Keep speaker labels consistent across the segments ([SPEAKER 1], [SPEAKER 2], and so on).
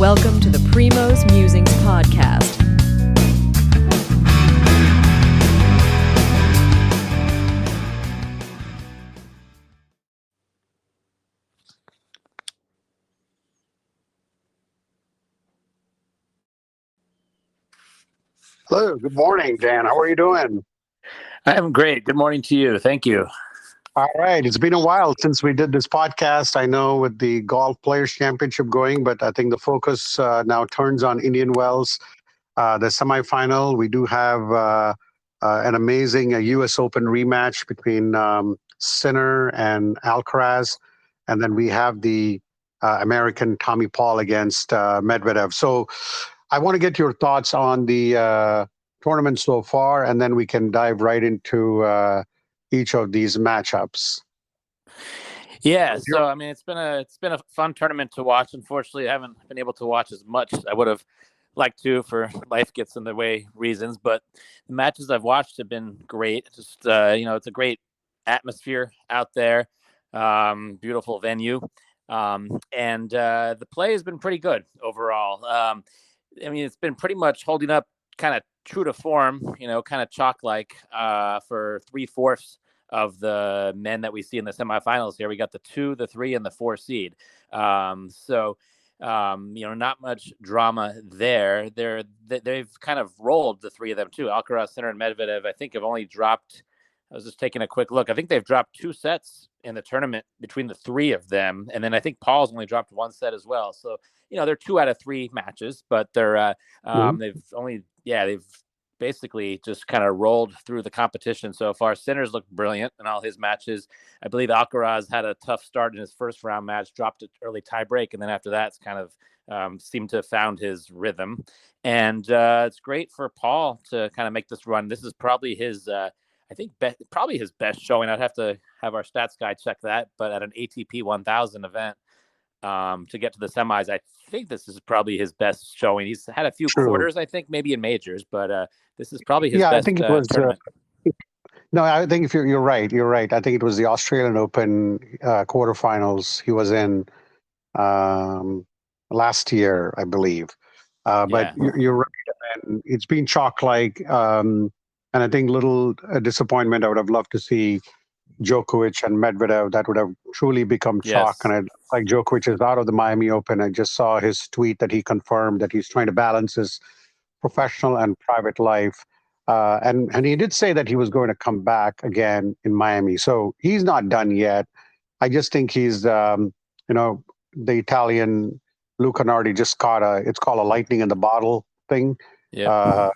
[SPEAKER 1] Welcome to the Primo's Musings podcast.
[SPEAKER 2] Hello, good morning, Dan. How are you doing?
[SPEAKER 3] I'm great. Good morning to you. Thank you.
[SPEAKER 2] All right. It's been a while since we did this podcast. I know with the Golf Players Championship going, but I think the focus now turns on Indian Wells, the semifinal. We do have an amazing U.S. Open rematch between Sinner and Alcaraz. And then we have the American Tommy Paul against Medvedev. So I want to get your thoughts on the tournament so far, and then we can dive right into each of these matchups.
[SPEAKER 3] Yeah, so I mean, it's been a fun tournament to watch. Unfortunately, I haven't been able to watch as much as I would have liked to for life gets in the way reasons. But the matches I've watched have been great. Just it's a great atmosphere out there, beautiful venue, and the play has been pretty good overall. I mean, it's been pretty much holding up, kind of true to form, kind of chalk-like for 3/4 of the men that we see in the semifinals here. We got the 2, the 3, and the 4 seed. Not much drama there. They've kind of rolled the 3 of them too. Alcaraz, Sinner, and Medvedev, I think, have only dropped. I was just taking a quick look. I think they've dropped 2 sets in the tournament between the 3 of them, and then I think Paul's only dropped 1 set as well. So they're 2 out of 3 matches, but they're they've basically just kind of rolled through the competition so far. Sinner's looked brilliant in all his matches. I believe Alcaraz had a tough start in his first round match, dropped an early tie break, and then after that, it's kind of seemed to have found his rhythm. And it's great for Paul to kind of make this run. This is probably his, probably his best showing. I'd have to have our stats guy check that, but at an ATP 1000 event, to get to the semis, I think this is probably his best showing. He's had a few quarters, I think, maybe in majors, but this is probably his best
[SPEAKER 2] I think it was,
[SPEAKER 3] tournament.
[SPEAKER 2] No, I think if you're right, you're right. I think it was the Australian Open quarterfinals he was in last year, I believe. But you're right. And it's been chalk-like. And I think little disappointment. I would have loved to see Djokovic and Medvedev. That would have truly become chalk.
[SPEAKER 3] Yes.
[SPEAKER 2] And like Djokovic is out of the Miami Open. I just saw his tweet that he confirmed that he's trying to balance his professional and private life. And he did say that he was going to come back again in Miami. So he's not done yet. I just think he's, the Italian Luca Nardi just caught it's called a lightning in the bottle thing.
[SPEAKER 3] Yeah.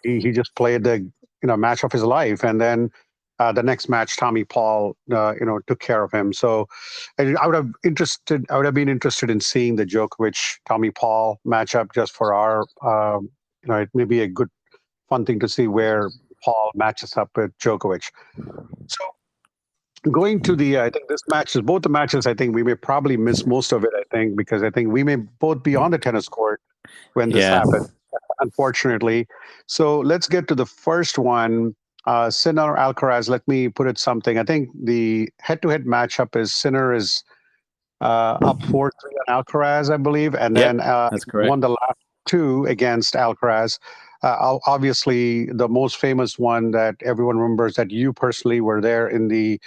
[SPEAKER 2] He just played the match of his life, and then the next match, Tommy Paul, took care of him. So I would have been interested in seeing the Djokovic Tommy Paul matchup just for our, it may be a good fun thing to see where Paul matches up with Djokovic. So going to I think this match is both the matches. I think we may probably miss most of it. I think because I think we may both be on the tennis court when this happens, unfortunately. So let's get to the first one. Sinner Alcaraz. Let me put it something. I think the head-to-head matchup is Sinner is up 4-3 on Alcaraz, I believe, and then
[SPEAKER 3] that's correct.
[SPEAKER 2] Won the last 2 against Alcaraz. Obviously, the most famous one that everyone remembers that you personally were there in the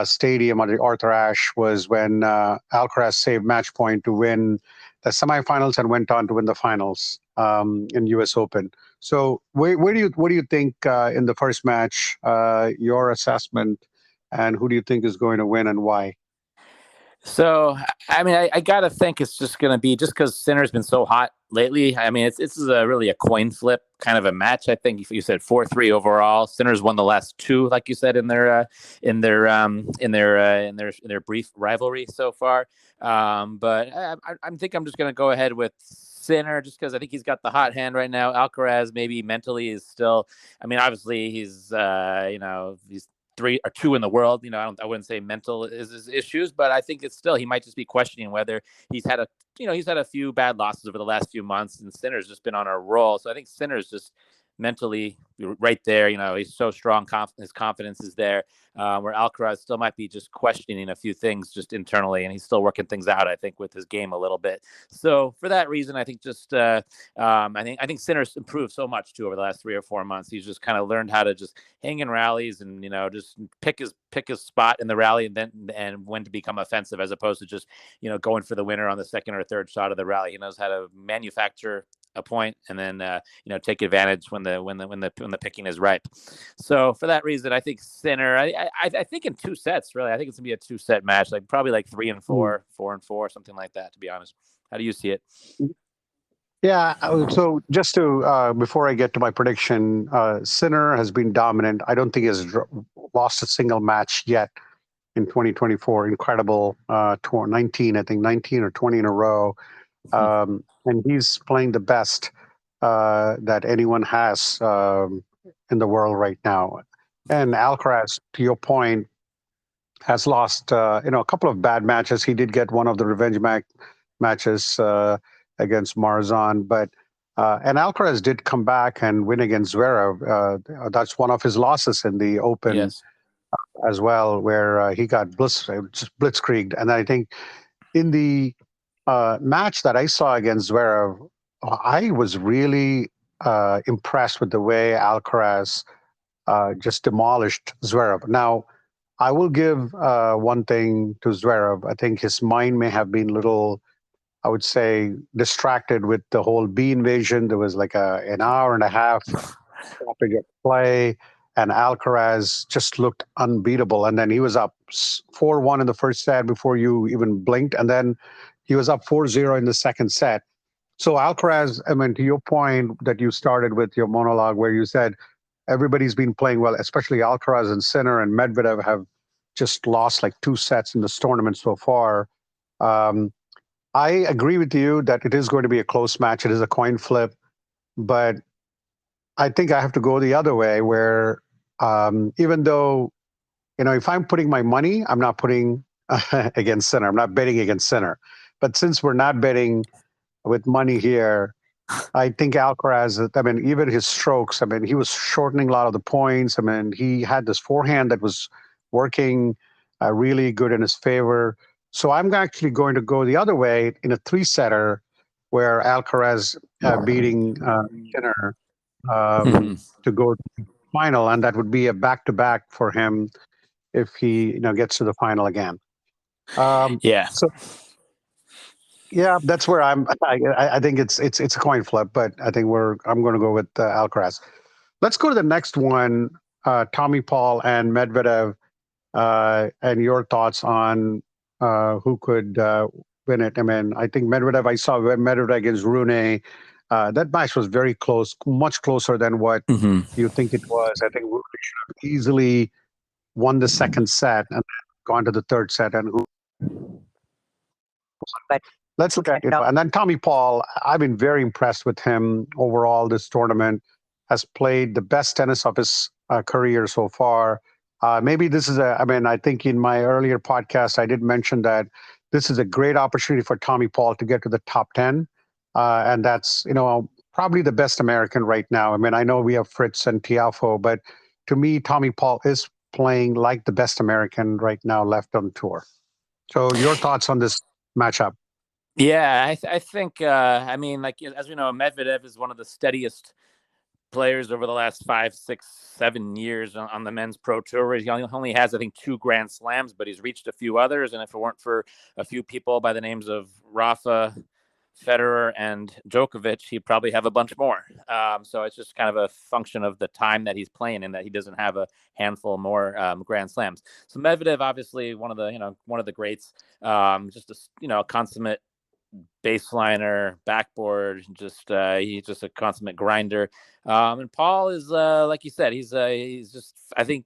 [SPEAKER 2] stadium on the Arthur Ashe was when Alcaraz saved match point to win the semifinals and went on to win the finals in U.S. Open. So what do you think in the first match, your assessment, and who do you think is going to win and why?
[SPEAKER 3] So, I mean, I got to think it's just going to be just because Sinner's been so hot lately. I mean, it's really a coin flip kind of a match. I think if you said 4-3 overall, Sinner's won the last 2, like you said, in their brief rivalry so far. But I think I'm just going to go ahead with Sinner just because I think he's got the hot hand right now. Alcaraz maybe mentally is still. I mean, obviously he's he's 3 or 2 in the world. I wouldn't say mental is his issues, but I think it's still, he might just be questioning whether he's had a few bad losses over the last few months, and Sinner's just been on a roll. So I think Sinner's just mentally right there. He's so strong. His confidence is there. Where Alcaraz still might be just questioning a few things just internally, and he's still working things out, I think, with his game a little bit. So for that reason, I think just I think Sinner's improved so much too over the last 3 or 4 months. He's just kind of learned how to just hang in rallies and just pick his spot in the rally and when to become offensive as opposed to just going for the winner on the second or third shot of the rally. He knows how to manufacture a point and then take advantage when the picking is ripe. So for that reason, I think Sinner. I think in 2 sets, really. I think it's gonna be a 2-set match, like probably like 3-4, 4-4, something like that. To be honest, how do you see it?
[SPEAKER 2] Yeah. So just to before I get to my prediction, Sinner has been dominant. I don't think he has lost a single match yet in 2024. Incredible. 19, I think 19 or 20 in a row. And he's playing the best that anyone has in the world right now. And Alcaraz, to your point, has lost a couple of bad matches. He did get one of the revenge matches against Marzan, but and Alcaraz did come back and win against Zverev. That's one of his losses in the Open.
[SPEAKER 3] Yes.
[SPEAKER 2] As well, where he got blitzkrieged. And I think in the match that I saw against Zverev, I was really impressed with the way Alcaraz just demolished Zverev. Now, I will give one thing to Zverev. I think his mind may have been a little, I would say, distracted with the whole B invasion. There was like an hour and a half stoppage of play, and Alcaraz just looked unbeatable. And then he was up 4-1 in the first set before you even blinked. And then he was up 4-0 in the second set. So Alcaraz, I mean, to your point that you started with your monologue where you said everybody's been playing well, especially Alcaraz and Sinner and Medvedev have just lost like 2 sets in this tournament so far. I agree with you that it is going to be a close match. It is a coin flip, but I think I have to go the other way where even though, if I'm putting my money, I'm not putting against Sinner. I'm not betting against Sinner. But since we're not betting with money here, I think Alcaraz, I mean, even his strokes, I mean, he was shortening a lot of the points. I mean, he had this forehand that was working really good in his favor. So I'm actually going to go the other way in a 3-setter where Alcaraz beating Sinner to go to the final, and that would be a back-to-back for him if he gets to the final again.
[SPEAKER 3] Yeah.
[SPEAKER 2] So yeah, that's where I think it's a coin flip, but I think I'm going to go with Alcaraz. Let's go to the next one, Tommy Paul and Medvedev, and your thoughts on who could win it. I mean, I think Medvedev. I saw Medvedev against Rune. That match was very close, much closer than what you think it was. I think Rune should have easily won the second set and gone to the third set. And but let's look at and then Tommy Paul. I've been very impressed with him overall. This tournament has played the best tennis of his career so far. Maybe this is I think in my earlier podcast I did mention that this is a great opportunity for Tommy Paul to get to the top 10, and that's probably the best American right now. I mean, I know we have Fritz and Tiafoe, but to me, Tommy Paul is playing like the best American right now left on tour. So your thoughts on this matchup?
[SPEAKER 3] Yeah, I think, I mean, like, as we know, Medvedev is one of the steadiest players over the last 5, 6, 7 years on the men's pro tour. He only has, I think, 2 Grand Slams, but he's reached a few others. And if it weren't for a few people by the names of Rafa, Federer, and Djokovic, he'd probably have a bunch more. So it's just kind of a function of the time that he's playing and that he doesn't have a handful more Grand Slams. So Medvedev, obviously one of the greats, just a consummate baseliner, backboard, he's just a consummate grinder. And Paul is, like you said, he's just, I think,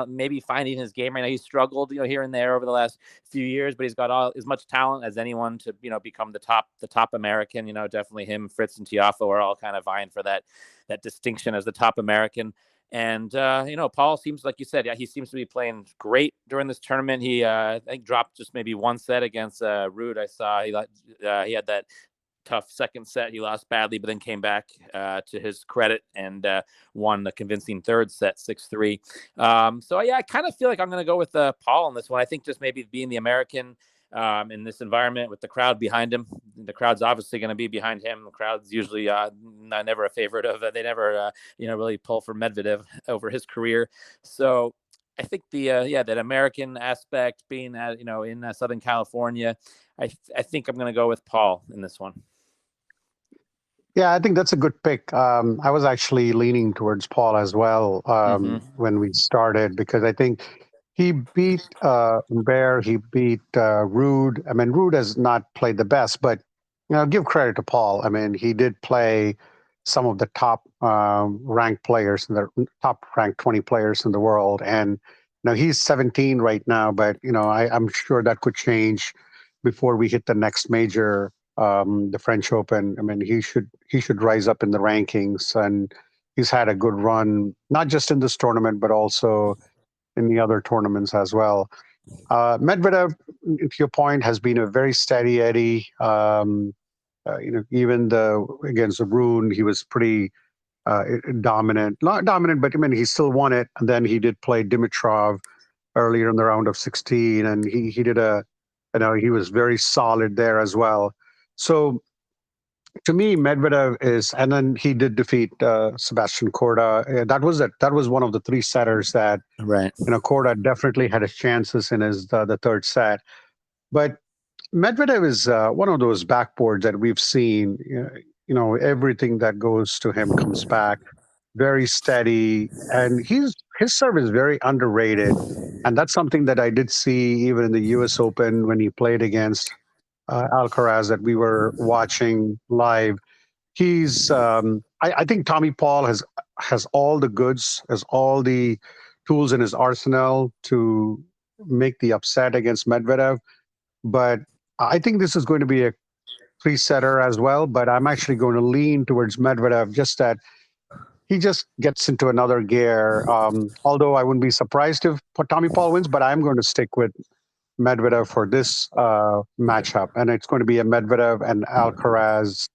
[SPEAKER 3] maybe finding his game right now. He's struggled, here and there over the last few years, but he's got as much talent as anyone to, become the top American. Definitely him, Fritz, and Tiafoe are all kind of vying for that distinction as the top American. And, Paul seems, like you said, he seems to be playing great during this tournament. He, I think, dropped just maybe 1 set against Ruud. I saw he had that tough second set. He lost badly, but then came back to his credit and won the convincing third set, 6-3. So, yeah, I kind of feel like I'm going to go with Paul in this one. I think just maybe being the American in this environment with the crowd behind him. The crowd's obviously going to be behind him. The crowd's usually never a favorite of they never, really pull for Medvedev over his career. So I think that American aspect being in Southern California, I think I'm going to go with Paul in this one.
[SPEAKER 2] Yeah, I think that's a good pick. I was actually leaning towards Paul as well when we started, because I think he beat Bear, he beat Rude. I mean, Rude has not played the best, but give credit to Paul. I mean, he did play some of the top ranked players, the top ranked 20 players in the world, and he's 17 right now. But I'm sure that could change before we hit the next major, the French Open. I mean, he should rise up in the rankings, and he's had a good run, not just in this tournament, but also in the other tournaments as well. Medvedev, to your point, has been a very steady Eddie. Even against the Rune, he was pretty dominant. Not dominant, but I mean, he still won it. And then he did play Dimitrov earlier in the round of 16, and he did he was very solid there as well. So to me, Medvedev is, and then he did defeat Sebastian Korda. That was one of the three setters that,
[SPEAKER 3] right.
[SPEAKER 2] Korda definitely had his chances in the third set. But Medvedev is one of those backboards that we've seen. Everything that goes to him comes back. Very steady, and his serve is very underrated, and that's something that I did see even in the U.S. Open when he played against Alcaraz that we were watching live. He's I think Tommy Paul has all the goods, has all the tools in his arsenal to make the upset against Medvedev. But I think this is going to be a three-setter as well. But I'm actually going to lean towards Medvedev, just that he just gets into another gear. Although I wouldn't be surprised if Tommy Paul wins, but I'm going to stick with Medvedev for this matchup. And it's going to be a Medvedev and Alcaraz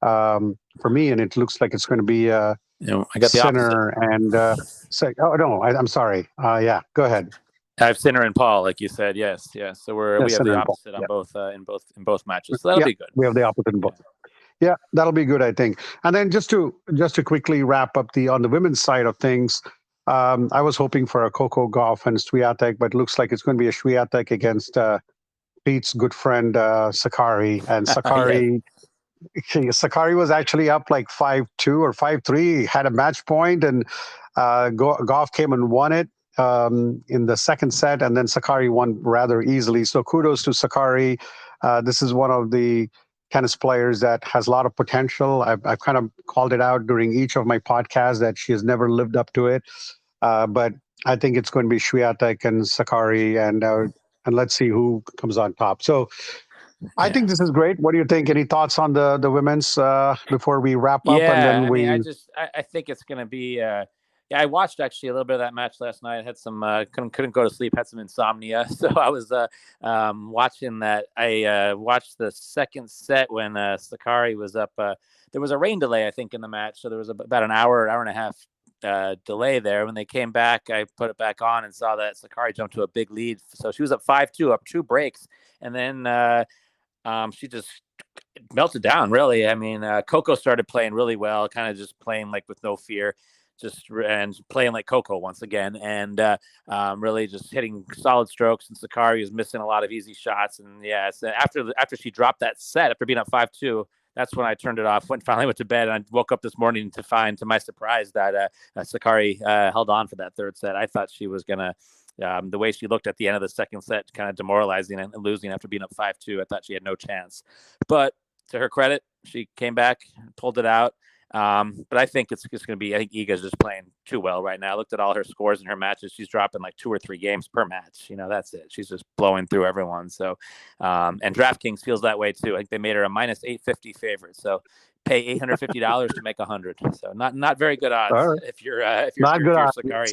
[SPEAKER 2] for me. And it looks like it's going to be
[SPEAKER 3] I got the
[SPEAKER 2] Sinner
[SPEAKER 3] opposite.
[SPEAKER 2] and I'm sorry. Yeah, go ahead.
[SPEAKER 3] I have Sinner and Paul, like you said. Yes. So we have the opposite on both in both matches. So that'll be good.
[SPEAKER 2] We have the opposite in both. Yeah, that'll be good, I think. And then just to quickly wrap up on the women's side of things, I was hoping for a Coco Gauff and Swiatek, but it looks like it's going to be a Swiatek against Pete's good friend Sakari. And Sakari, Sakari was actually up like 5-2 or 5-3, had a match point, and Gauff came and won it in the second set, and then Sakari won rather easily. So kudos to Sakari. This is one of the tennis players that has a lot of potential. I've kind of called it out during each of my podcasts that she has never lived up to it. But I think it's going to be Swiatek and Sakari, and let's see who comes on top. So I think this is great. What do you think? Any thoughts on the women's before we wrap up? And then
[SPEAKER 3] I think it's going to be. I watched actually a little bit of that match last night. I had some couldn't go to sleep, had some insomnia, so I was watching that. I watched the second set when Sakari was up. There was a rain delay, I think, in the match, so there was about an hour and a half delay there. When they came back, I put it back on and saw that Sakari jumped to a big lead. So she was up 5-2, up 2 breaks, and then she just melted down. Really, I mean, Coco started playing really well, kind of just playing like with no fear. And playing like Coco once again, and really just hitting solid strokes. And Sakari was missing a lot of easy shots. And so after she dropped that set, after being up 5-2, that's when I turned it off. Finally went to bed, and I woke up this morning to find, to my surprise, that Sakari held on for that third set. I thought she was gonna. The way she looked at the end of the second set, kind of demoralizing and losing after being up 5-2, I thought she had no chance. But to her credit, she came back, pulled it out. But I think it's just going to be, I think Iga's just playing too well right now. I looked at all her scores in her matches. She's dropping like 2 or 3 games per match. That's it. She's just blowing through everyone. So, and DraftKings feels that way too. I think they made her a minus 850 favorite. So pay $850 to make 100. So not very good odds if you're Sakari.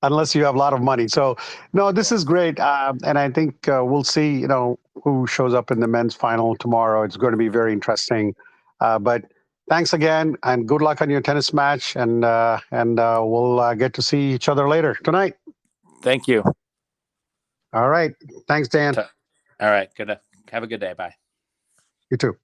[SPEAKER 2] Unless you have a lot of money. So no, this is great. And I think we'll see, who shows up in the men's final tomorrow. It's going to be very interesting. But thanks again, and good luck on your tennis match. And we'll get to see each other later tonight.
[SPEAKER 3] Thank you.
[SPEAKER 2] All right. Thanks, Dan.
[SPEAKER 3] All right. Good. Have a good day. Bye.
[SPEAKER 2] You too.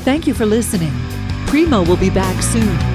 [SPEAKER 1] Thank you for listening. Primo will be back soon.